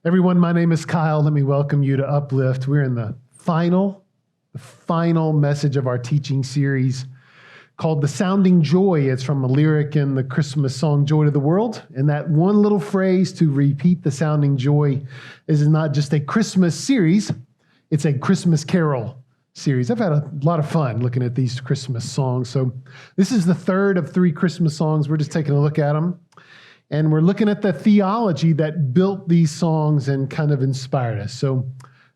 Everyone, my name is Kyle. Let me welcome you to Uplift. We're in the final message of our teaching series called The Sounding Joy. It's from a lyric in the Christmas song, Joy to the World. And that one little phrase to repeat the sounding joy is not just a Christmas series, it's a Christmas carol series. I've had a lot of fun looking at these Christmas songs. So this is the third of 3 Christmas songs. We're just taking a look at them. And we're looking at the theology that built these songs and kind of inspired us. So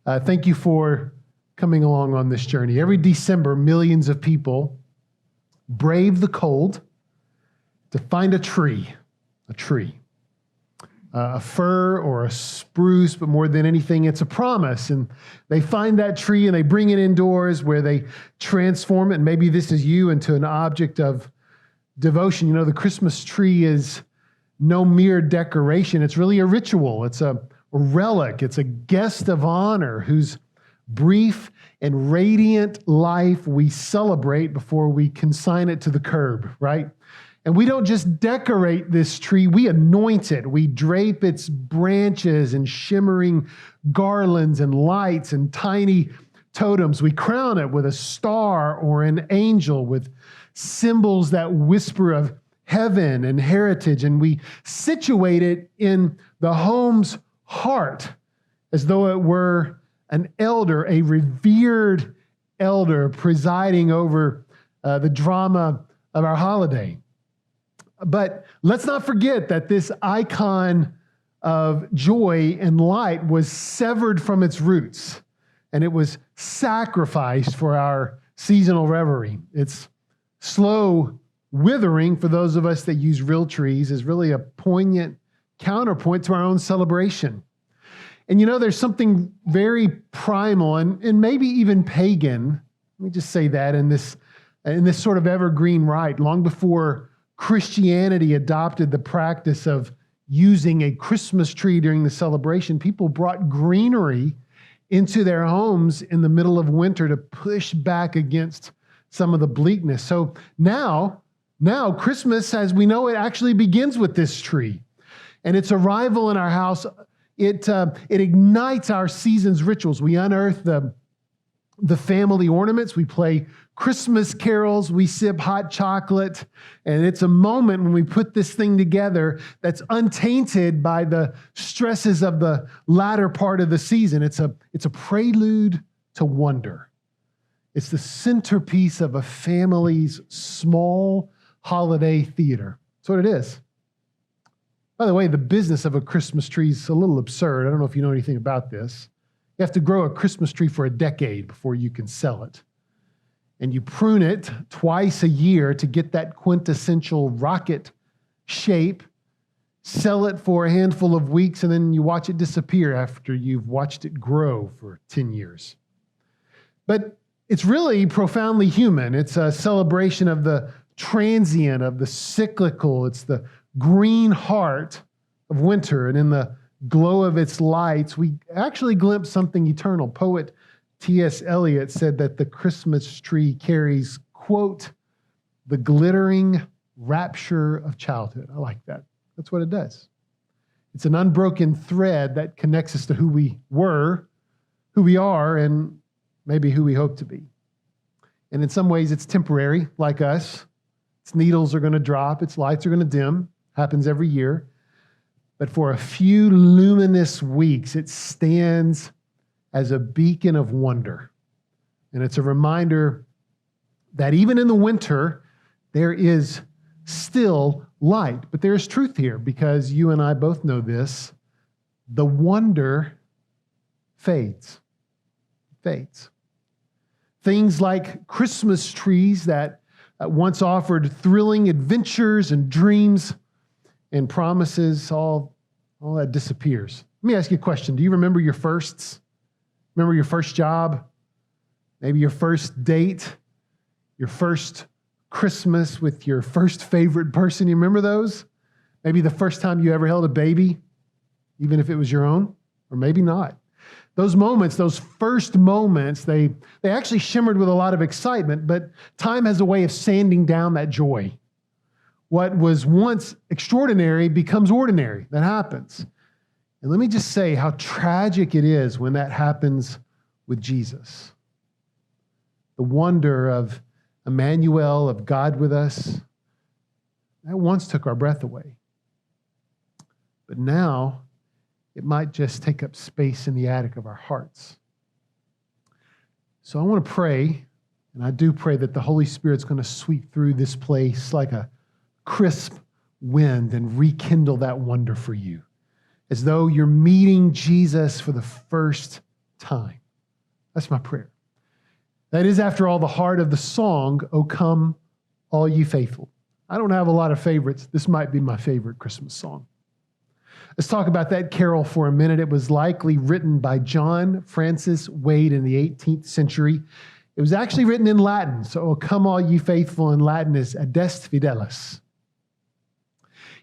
thank you for coming along on this journey. Every December, millions of people brave the cold to find a tree, a fir or a spruce, but more than anything, it's a promise. And they find that tree and they bring it indoors where they transform it. And maybe this is you into an object of devotion. You know, the Christmas tree is no mere decoration. It's really a ritual. It's a relic. It's a guest of honor whose brief and radiant life we celebrate before we consign it to the curb, right? And we don't just decorate this tree, we anoint it. We drape its branches in shimmering garlands and lights and tiny totems. We crown it with a star or an angel with symbols that whisper of heaven and heritage, and we situate it in the home's heart as though it were an elder, a revered elder presiding over the drama of our holiday. But let's not forget that this icon of joy and light was severed from its roots, and it was sacrificed for our seasonal reverie. It's slow withering, for those of us that use real trees, is really a poignant counterpoint to our own celebration. And you know, there's something very primal and maybe even pagan, let me just say that, in this sort of evergreen rite, long before Christianity adopted the practice of using a Christmas tree during the celebration, people brought greenery into their homes in the middle of winter to push back against some of the bleakness. So now Christmas, as we know it, actually begins with this tree. And its arrival in our house, it ignites our season's rituals. We unearth the family ornaments. We play Christmas carols. We sip hot chocolate. And it's a moment when we put this thing together that's untainted by the stresses of the latter part of the season. It's a prelude to wonder. It's the centerpiece of a family's small holiday theater. That's what it is. By the way, the business of a Christmas tree is a little absurd. I don't know if you know anything about this. You have to grow a Christmas tree for a decade before you can sell it. And you prune it twice a year to get that quintessential rocket shape, sell it for a handful of weeks, and then you watch it disappear after you've watched it grow for 10 years. But it's really profoundly human. It's a celebration of the transient, of the cyclical. It's the green heart of winter. And in the glow of its lights, we actually glimpse something eternal. Poet T.S. Eliot said that the Christmas tree carries, quote, the glittering rapture of childhood. I like that. That's what it does. It's an unbroken thread that connects us to who we were, who we are, and maybe who we hope to be. And in some ways, it's temporary, like us. Its needles are going to drop. Its lights are going to dim. Happens every year. But for a few luminous weeks, it stands as a beacon of wonder. And it's a reminder that even in the winter, there is still light. But there is truth here, because you and I both know this. The wonder fades. Fades. Things like Christmas trees that once offered thrilling adventures and dreams and promises, all that disappears. Let me ask you a question. Do you remember your firsts? Remember your first job? Maybe your first date? Your first Christmas with your first favorite person? You remember those? Maybe the first time you ever held a baby, even if it was your own, or maybe not. Those moments, those first moments, they actually shimmered with a lot of excitement, but time has a way of sanding down that joy. What was once extraordinary becomes ordinary. That happens. And let me just say how tragic it is when that happens with Jesus. The wonder of Emmanuel, of God with us, that once took our breath away. But now, it might just take up space in the attic of our hearts. So I want to pray, and I do pray that the Holy Spirit's going to sweep through this place like a crisp wind and rekindle that wonder for you, as though you're meeting Jesus for the first time. That's my prayer. That is, after all, the heart of the song, "O Come, All Ye Faithful." I don't have a lot of favorites. This might be my favorite Christmas song. Let's talk about that carol for a minute. It was likely written by John Francis Wade in the 18th century. It was actually written in Latin. So, "O come all ye faithful" in Latin is "Adest Fidelis."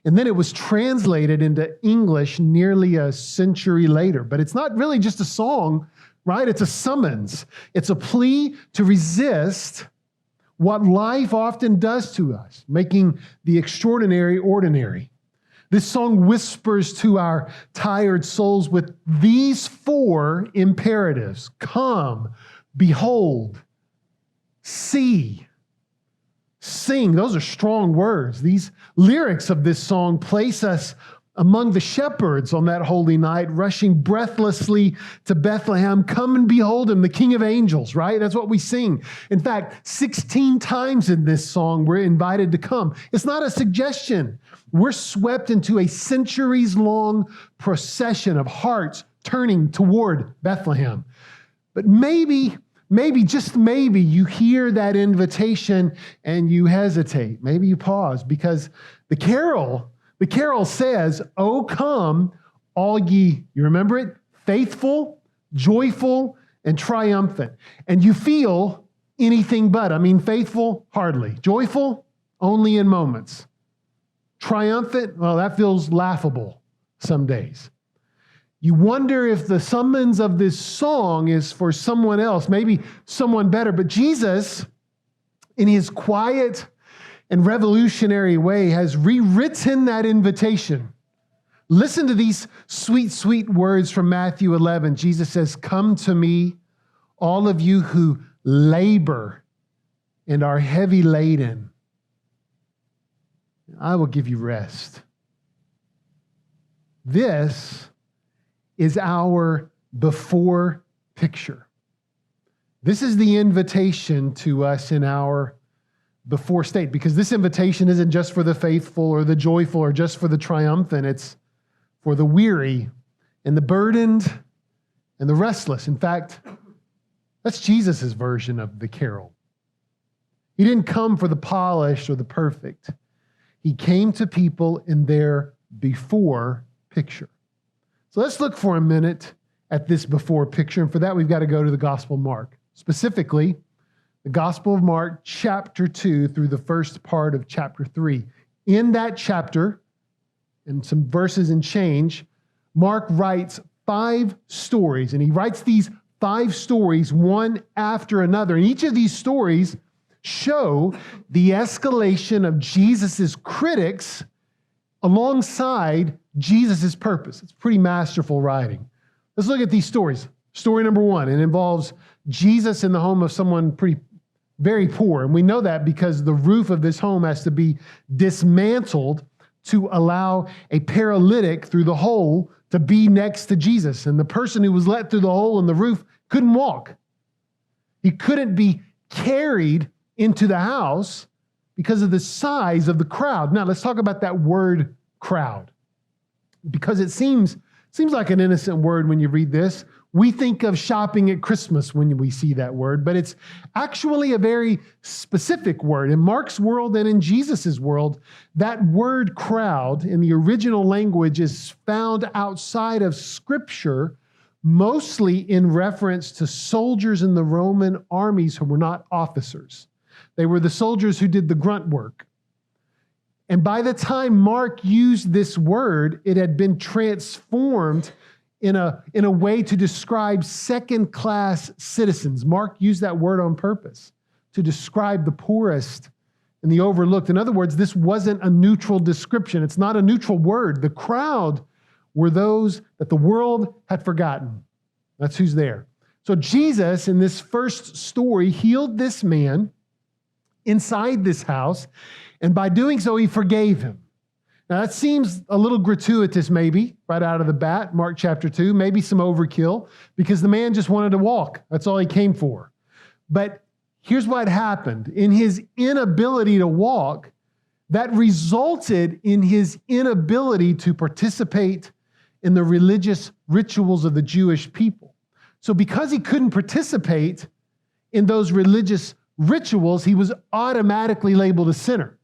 And then it was translated into English nearly a century later. But it's not really just a song, right? It's a summons. It's a plea to resist what life often does to us, making the extraordinary ordinary. This song whispers to our tired souls with these 4 imperatives: come, behold, see, sing. Those are strong words. These lyrics of this song place us among the shepherds on that holy night, rushing breathlessly to Bethlehem. Come and behold him, the King of angels, right? That's what we sing. In fact, 16 times in this song, we're invited to come. It's not a suggestion. We're swept into a centuries-long procession of hearts turning toward Bethlehem. But maybe, just maybe, you hear that invitation and you hesitate. Maybe you pause, because the carol says, "O come, all ye," you remember it? Faithful, joyful, and triumphant. And you feel anything but. I mean, faithful, hardly. Joyful, only in moments. Triumphant, well, that feels laughable some days. You wonder if the summons of this song is for someone else, maybe someone better. But Jesus, in his quiet and revolutionary way, has rewritten that invitation. Listen to these sweet, sweet words from Matthew 11. Jesus says, "Come to me, all of you who labor and are heavy laden. I will give you rest." This is our before picture. This is the invitation to us in our before state, because this invitation isn't just for the faithful or the joyful or just for the triumphant. It's for the weary and the burdened and the restless. In fact, that's Jesus' version of the carol. He didn't come for the polished or the perfect. He came to people in their before picture. So let's look for a minute at this before picture. And for that, we've got to go to the Gospel of Mark. Specifically, the Gospel of Mark, chapter 2 through the first part of chapter 3. In that chapter, and some verses and change, Mark writes 5 stories. And he writes these 5 stories one after another. And each of these stories show the escalation of Jesus' critics alongside Jesus' purpose. It's pretty masterful writing. Let's look at these stories. Story number 1, it involves Jesus in the home of someone very poor. And we know that because the roof of this home has to be dismantled to allow a paralytic through the hole to be next to Jesus. And the person who was let through the hole in the roof couldn't walk. He couldn't be carried into the house because of the size of the crowd. Now, let's talk about that word crowd, because it seems like an innocent word when you read this. We think of shopping at Christmas when we see that word, but it's actually a very specific word. In Mark's world and in Jesus' world, that word crowd in the original language is found outside of Scripture, mostly in reference to soldiers in the Roman armies who were not officers. They were the soldiers who did the grunt work. And by the time Mark used this word, it had been transformed in a way to describe second-class citizens. Mark used that word on purpose to describe the poorest and the overlooked. In other words, this wasn't a neutral description. It's not a neutral word. The crowd were those that the world had forgotten. That's who's there. So Jesus, in this first story, healed this man inside this house, and by doing so, he forgave him. Now, that seems a little gratuitous, maybe, right out of the bat, Mark chapter 2, maybe some overkill, because the man just wanted to walk. That's all he came for. But here's what happened. In his inability to walk, that resulted in his inability to participate in the religious rituals of the Jewish people. So because he couldn't participate in those religious rituals, he was automatically labeled a sinner.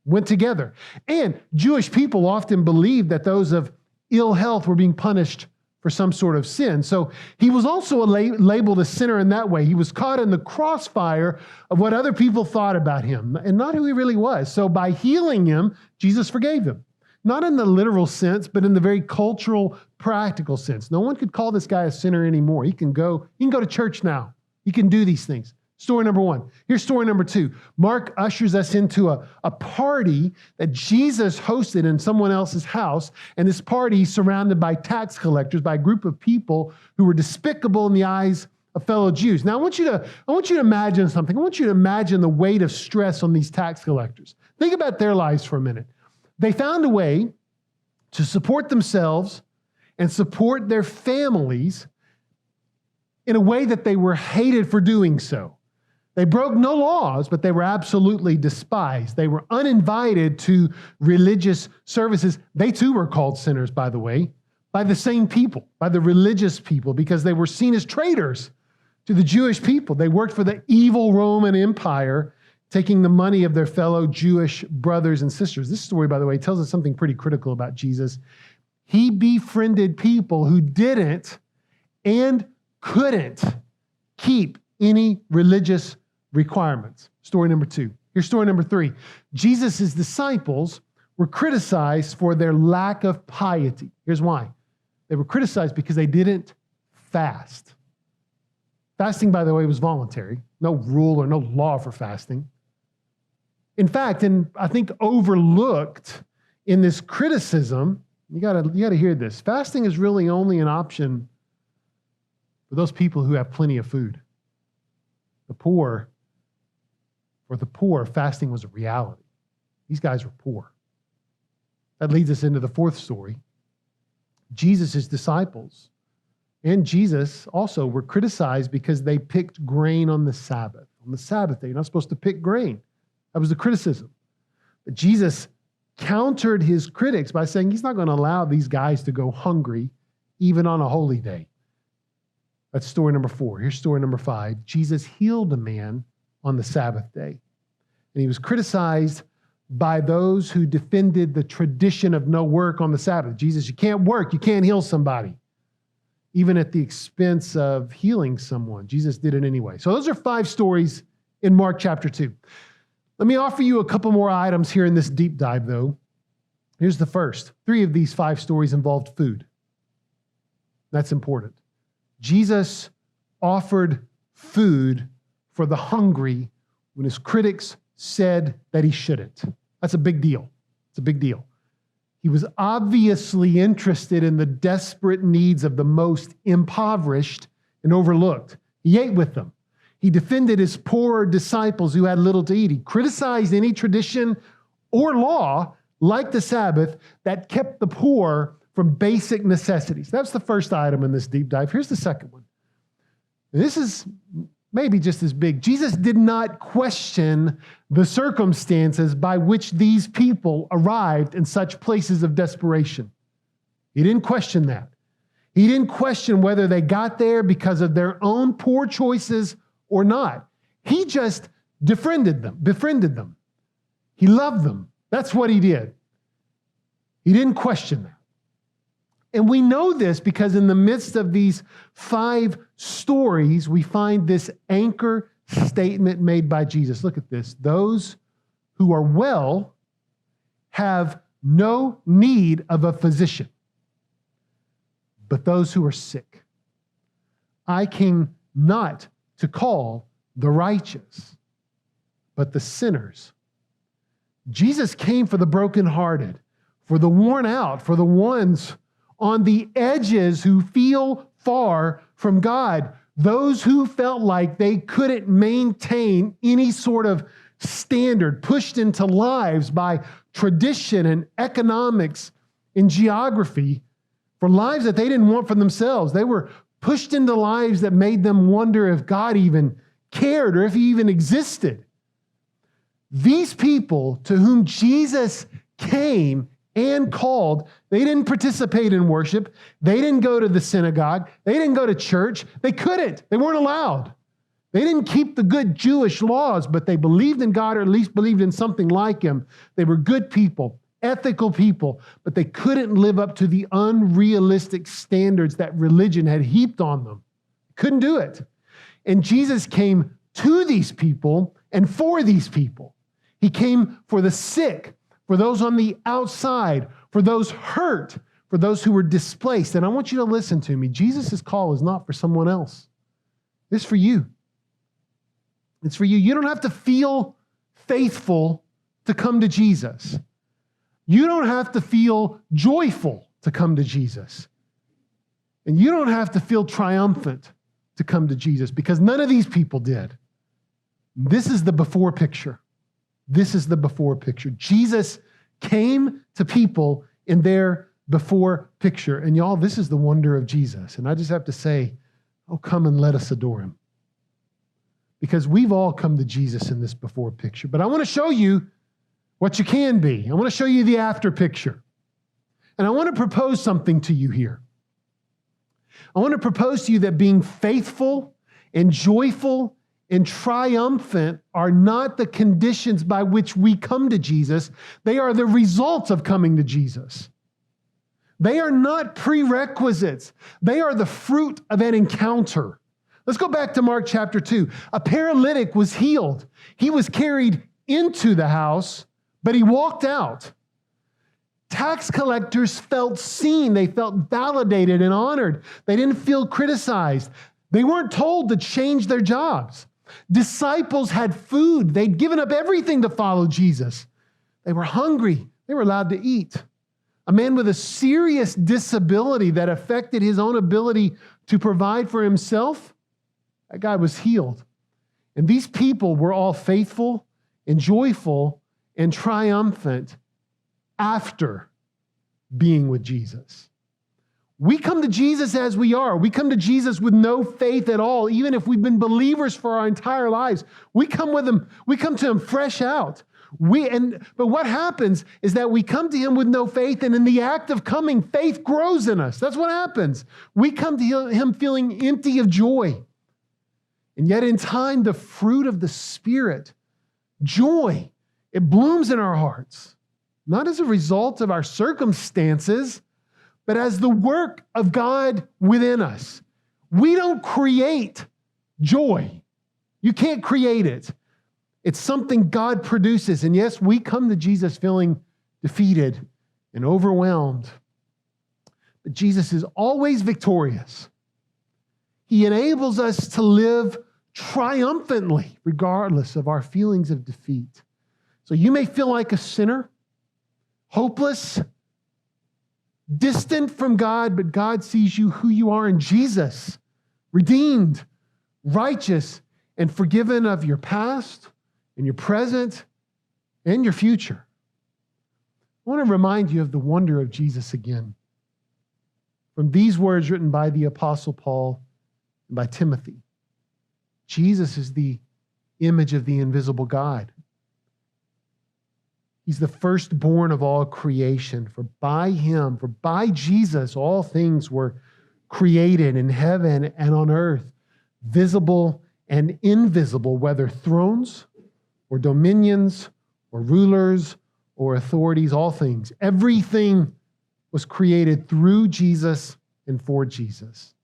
Went together. And Jewish people often believed that those of ill health were being punished for some sort of sin. So he was also labeled a sinner in that way. He was caught in the crossfire of what other people thought about him and not who he really was. So by healing him, Jesus forgave him. Not in the literal sense, but in the very cultural, practical sense. No one could call this guy a sinner anymore. He can go to church now. He can do these things. Story number one. Here's story number two. Mark ushers us into a party that Jesus hosted in someone else's house. And this party is surrounded by tax collectors, by a group of people who were despicable in the eyes of fellow Jews. Now, I want you to imagine something. I want you to imagine the weight of stress on these tax collectors. Think about their lives for a minute. They found a way to support themselves and support their families in a way that they were hated for doing so. They broke no laws, but they were absolutely despised. They were uninvited to religious services. They too were called sinners, by the way, by the same people, by the religious people, because they were seen as traitors to the Jewish people. They worked for the evil Roman Empire, taking the money of their fellow Jewish brothers and sisters. This story, by the way, tells us something pretty critical about Jesus. He befriended people who didn't and couldn't keep any religious requirements. Story number two. Here's story number three. Jesus' disciples were criticized for their lack of piety. Here's why. They were criticized because they didn't fast. Fasting, by the way, was voluntary. No rule or no law for fasting. In fact, and I think overlooked in this criticism, you gotta hear this. Fasting is really only an option for those people who have plenty of food. For the poor, fasting was a reality. These guys were poor. That leads us into the fourth story. Jesus' disciples and Jesus also were criticized because they picked grain on the Sabbath. On the Sabbath day, you're not supposed to pick grain. That was the criticism. But Jesus countered his critics by saying he's not going to allow these guys to go hungry even on a holy day. That's story number four. Here's story number five. Jesus healed a man on the Sabbath day. And he was criticized by those who defended the tradition of no work on the Sabbath. Jesus, you can't work. You can't heal somebody. Even at the expense of healing someone. Jesus did it anyway. So those are five stories in Mark chapter 2. Let me offer you a couple more items here in this deep dive, though. Here's the first. 3 of these 5 stories involved food. That's important. Jesus offered food for the hungry when his critics said that he shouldn't. That's a big deal. It's a big deal. He was obviously interested in the desperate needs of the most impoverished and overlooked. He ate with them. He defended his poorer disciples who had little to eat. He criticized any tradition or law, like the Sabbath, that kept the poor from basic necessities. That's the first item in this deep dive. Here's the second one. This is maybe just as big. Jesus did not question the circumstances by which these people arrived in such places of desperation. He didn't question that. He didn't question whether they got there because of their own poor choices or not. He just befriended them. He loved them. That's what he did. He didn't question that. And we know this because in the midst of these 5 stories, we find this anchor statement made by Jesus. Look at this. Those who are well have no need of a physician, but those who are sick. I came not to call the righteous, but the sinners. Jesus came for the brokenhearted, for the worn out, for the ones on the edges who feel far from God, those who felt like they couldn't maintain any sort of standard, pushed into lives by tradition and economics and geography for lives that they didn't want for themselves. They were pushed into lives that made them wonder if God even cared or if he even existed. These people to whom Jesus came and called, they didn't participate in worship. They didn't go to the synagogue. They didn't go to church. They couldn't. They weren't allowed. They didn't keep the good Jewish laws, but they believed in God, or at least believed in something like him. They were good people, ethical people, but they couldn't live up to the unrealistic standards that religion had heaped on them. Couldn't do it. And Jesus came to these people and for these people. He came for the sick, for those on the outside, for those hurt, for those who were displaced. And I want you to listen to me. Jesus' call is not for someone else. It's for you. It's for you. You don't have to feel faithful to come to Jesus. You don't have to feel joyful to come to Jesus. And you don't have to feel triumphant to come to Jesus, because none of these people did. This is the before picture. This is the before picture. Jesus came to people in their before picture. And y'all, this is the wonder of Jesus. And I just have to say, oh, come and let us adore him. Because we've all come to Jesus in this before picture. But I want to show you what you can be. I want to show you the after picture. And I want to propose something to you here. I want to propose to you that being faithful and joyful and triumphant are not the conditions by which we come to Jesus. They are the results of coming to Jesus. They are not prerequisites. They are the fruit of an encounter. Let's go back to Mark chapter 2. A paralytic was healed. He was carried into the house, but he walked out. Tax collectors felt seen. They felt validated and honored. They didn't feel criticized. They weren't told to change their jobs. Disciples had food. They'd given up everything to follow Jesus. They were hungry. They were allowed to eat. A man with a serious disability that affected his own ability to provide for himself, that guy was healed. And these people were all faithful and joyful and triumphant after being with Jesus. We come to Jesus as we are. We come to Jesus with no faith at all, even if we've been believers for our entire lives. We come with him. We come to him fresh out. But what happens is that we come to him with no faith, and in the act of coming, faith grows in us. That's what happens. We come to him feeling empty of joy. And yet in time, the fruit of the Spirit, joy, it blooms in our hearts, not as a result of our circumstances, but as the work of God within us. We don't create joy. You can't create it. It's something God produces. And yes, we come to Jesus feeling defeated and overwhelmed. But Jesus is always victorious. He enables us to live triumphantly, regardless of our feelings of defeat. So you may feel like a sinner, hopeless, distant from God, but God sees you who you are in Jesus, redeemed, righteous, and forgiven of your past and your present and your future. I want to remind you of the wonder of Jesus again. From these words written by the Apostle Paul and by Timothy. Jesus is the image of the invisible God. He's the firstborn of all creation. For by him, for by Jesus, all things were created in heaven and on earth, visible and invisible, whether thrones or dominions or rulers or authorities, all things. Everything was created through Jesus and for Jesus.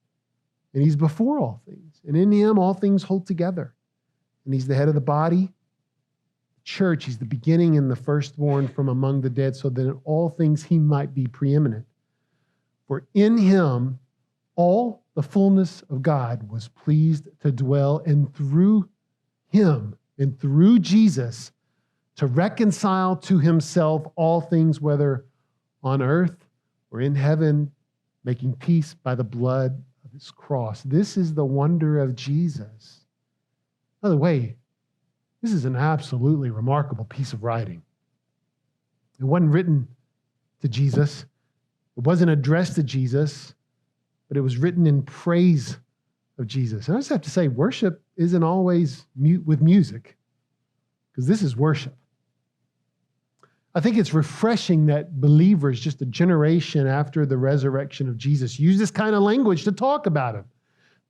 And he's before all things. And in him, all things hold together. And he's the head of the body. Church, he's the beginning and the firstborn from among the dead, so that in all things he might be preeminent. For in him all the fullness of God was pleased to dwell, and through him and through Jesus to reconcile to himself all things, whether on earth or in heaven, making peace by the blood of his cross. This is the wonder of Jesus. By the way, this is an absolutely remarkable piece of writing. It wasn't written to Jesus. It wasn't addressed to Jesus, but it was written in praise of Jesus. And I just have to say, worship isn't always with music, because this is worship. I think it's refreshing that believers, just a generation after the resurrection of Jesus, use this kind of language to talk about him.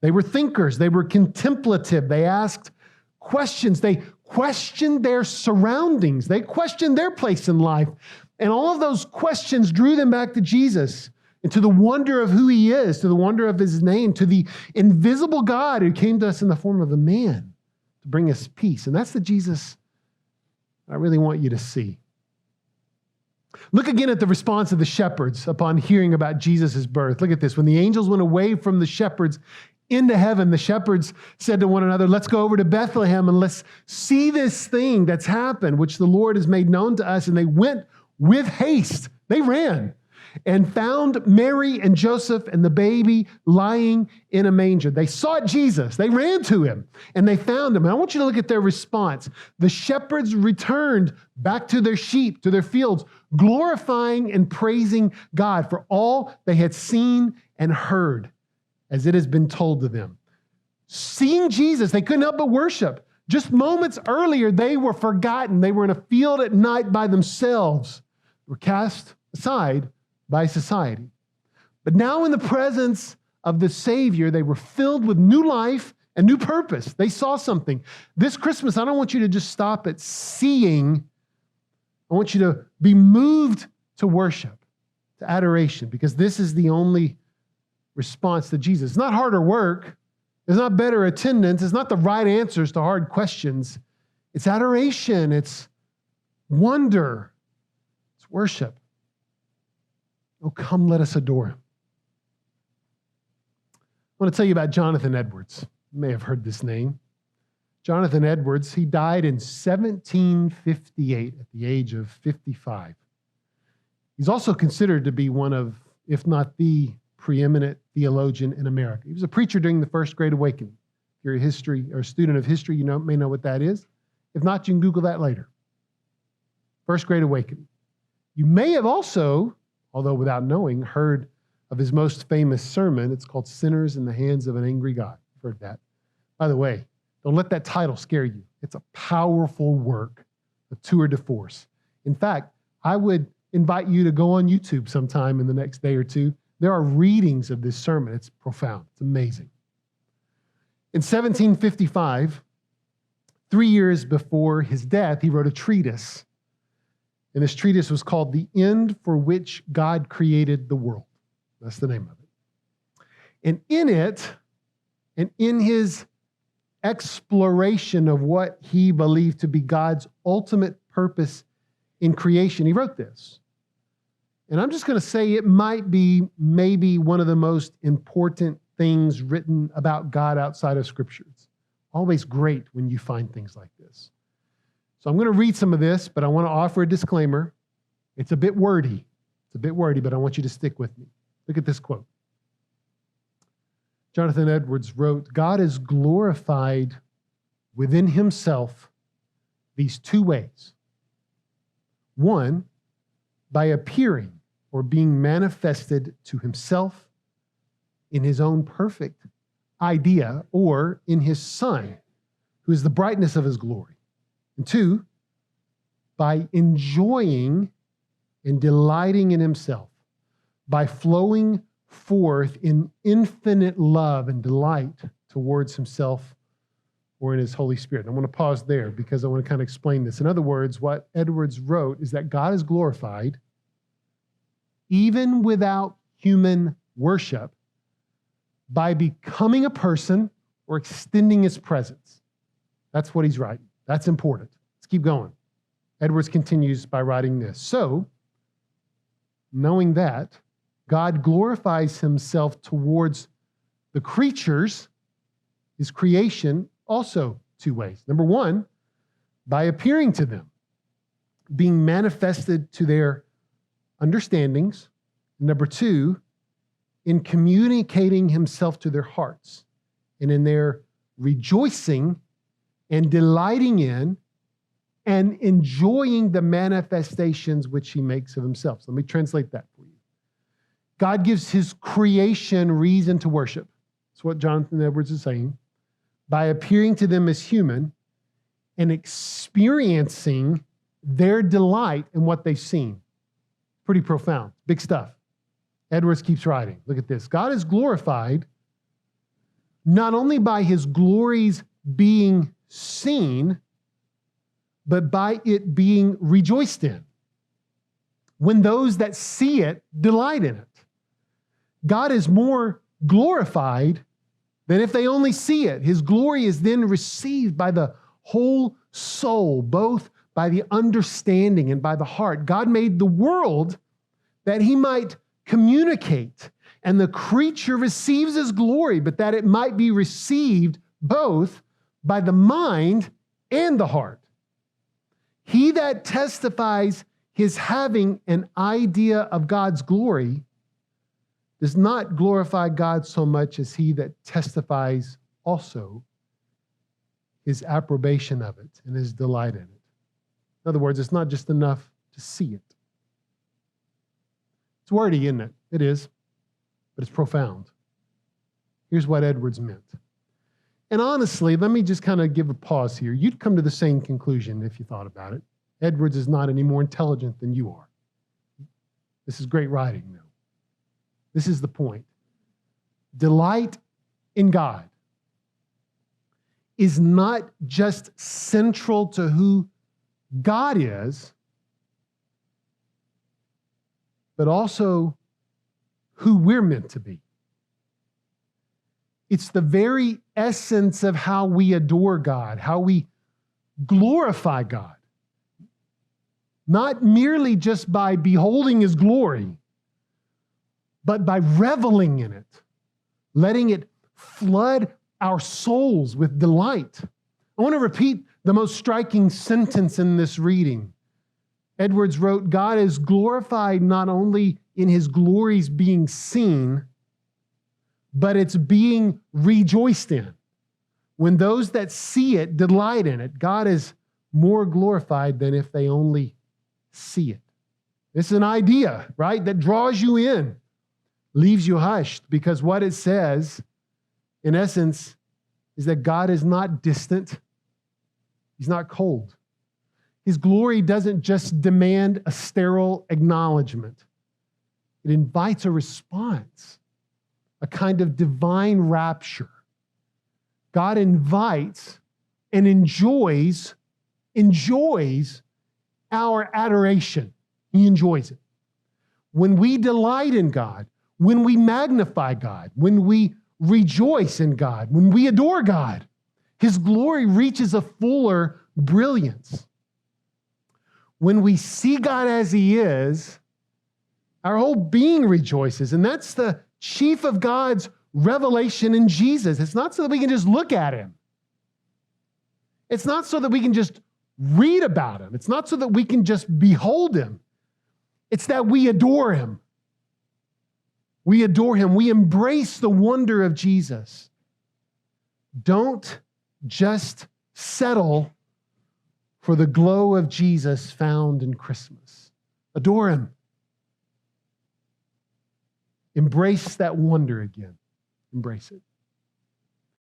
They were thinkers. They were contemplative. They asked questions. They questioned their surroundings. They questioned their place in life. And all of those questions drew them back to Jesus and to the wonder of who he is, to the wonder of his name, to the invisible God who came to us in the form of a man to bring us peace. And that's the Jesus I really want you to see. Look again at the response of the shepherds upon hearing about Jesus' birth. Look at this. When the angels went away from the shepherds into heaven, the shepherds said to one another, let's go over to Bethlehem and let's see this thing that's happened, which the Lord has made known to us. And they went with haste. They ran and found Mary and Joseph and the baby lying in a manger. They saw Jesus. They ran to him and they found him. And I want you to look at their response. The shepherds returned back to their sheep, to their fields, glorifying and praising God for all they had seen and heard as it has been told to them. Seeing Jesus, they couldn't help but worship. Just moments earlier, they were forgotten. They were in a field at night by themselves, were cast aside by society. But now in the presence of the Savior, they were filled with new life and new purpose. They saw something. This Christmas, I don't want you to just stop at seeing. I want you to be moved to worship, to adoration, because this is the only response to Jesus. It's not harder work. It's not better attendance. It's not the right answers to hard questions. It's adoration. It's wonder. It's worship. Oh, come, let us adore him. I want to tell you about Jonathan Edwards. You may have heard this name. Jonathan Edwards, he died in 1758 at the age of 55. He's also considered to be one of, if not the preeminent theologian in America. He was a preacher during the First Great Awakening. If you're a history or a student of history, you may know what that is. If not, you can Google that later. First Great Awakening. You may have also, although without knowing, heard of his most famous sermon. It's called Sinners in the Hands of an Angry God. You've heard that. By the way, don't let that title scare you. It's a powerful work, a tour de force. In fact, I would invite you to go on YouTube sometime in the next day or two. There are readings of this sermon. It's profound. It's amazing. In 1755, 3 years before his death, he wrote a treatise. And this treatise was called The End for Which God Created the World. That's the name of it. And in it, and in his exploration of what he believed to be God's ultimate purpose in creation, he wrote this. And I'm just going to say it might be maybe one of the most important things written about God outside of Scripture. It's always great when you find things like this. So I'm going to read some of this, but I want to offer a disclaimer. It's a bit wordy. But I want you to stick with me. Look at this quote. Jonathan Edwards wrote, God is glorified within himself these two ways. One, by appearing or being manifested to himself in his own perfect idea or in his Son, who is the brightness of his glory. And two, by enjoying and delighting in himself, by flowing forth in infinite love and delight towards himself or in his Holy Spirit. And I want to pause there because I want to kind of explain this. In other words, what Edwards wrote is that God is glorified even without human worship by becoming a person or extending his presence. That's what he's writing. That's important. Let's keep going. Edwards continues by writing this. So, knowing that, God glorifies himself towards the creatures, his creation, also two ways. Number one, by appearing to them, being manifested to their understandings. Number two, in communicating himself to their hearts and in their rejoicing and delighting in and enjoying the manifestations which he makes of himself. So let me translate that for you. God gives his creation reason to worship. That's what Jonathan Edwards is saying. By appearing to them as human and experiencing their delight in what they've seen. Pretty profound. Big stuff. Edwards keeps writing. Look at this. God is glorified not only by his glories being seen, but by it being rejoiced in. When those that see it delight in it. God is more glorified than if they only see it. His glory is then received by the whole soul, both by the understanding and by the heart. God made the world that he might communicate, and the creature receives his glory, but that it might be received both by the mind and the heart. He that testifies his having an idea of God's glory does not glorify God so much as he that testifies also his approbation of it and his delight in it. In other words, it's not just enough to see it. It's wordy, isn't it? It is, but it's profound. Here's what Edwards meant. And honestly, let me just kind of give a pause here. You'd come to the same conclusion if you thought about it. Edwards is not any more intelligent than you are. This is great writing, though. This is the point. Delight in God is not just central to who God is, but also who we're meant to be. It's the very essence of how we adore God, how we glorify God. Not merely just by beholding his glory, but by reveling in it, letting it flood our souls with delight. I want to repeat the most striking sentence in this reading. Edwards wrote, God is glorified not only in his glories being seen, but it's being rejoiced in. When those that see it delight in it, God is more glorified than if they only see it. It's an idea, right, that draws you in, leaves you hushed, because what it says, in essence, is that God is not distant. He's not cold. His glory doesn't just demand a sterile acknowledgement. It invites a response, a kind of divine rapture. God invites and enjoys our adoration. He enjoys it. When we delight in God, when we magnify God, when we rejoice in God, when we adore God, his glory reaches a fuller brilliance. When we see God as he is, our whole being rejoices. And that's the chief of God's revelation in Jesus. It's not so that we can just look at him. It's not so that we can just read about him. It's not so that we can just behold him. It's that we adore him. We adore him. We embrace the wonder of Jesus. Don't just settle for the glow of Jesus found in Christmas. Adore him. Embrace that wonder again. Embrace it.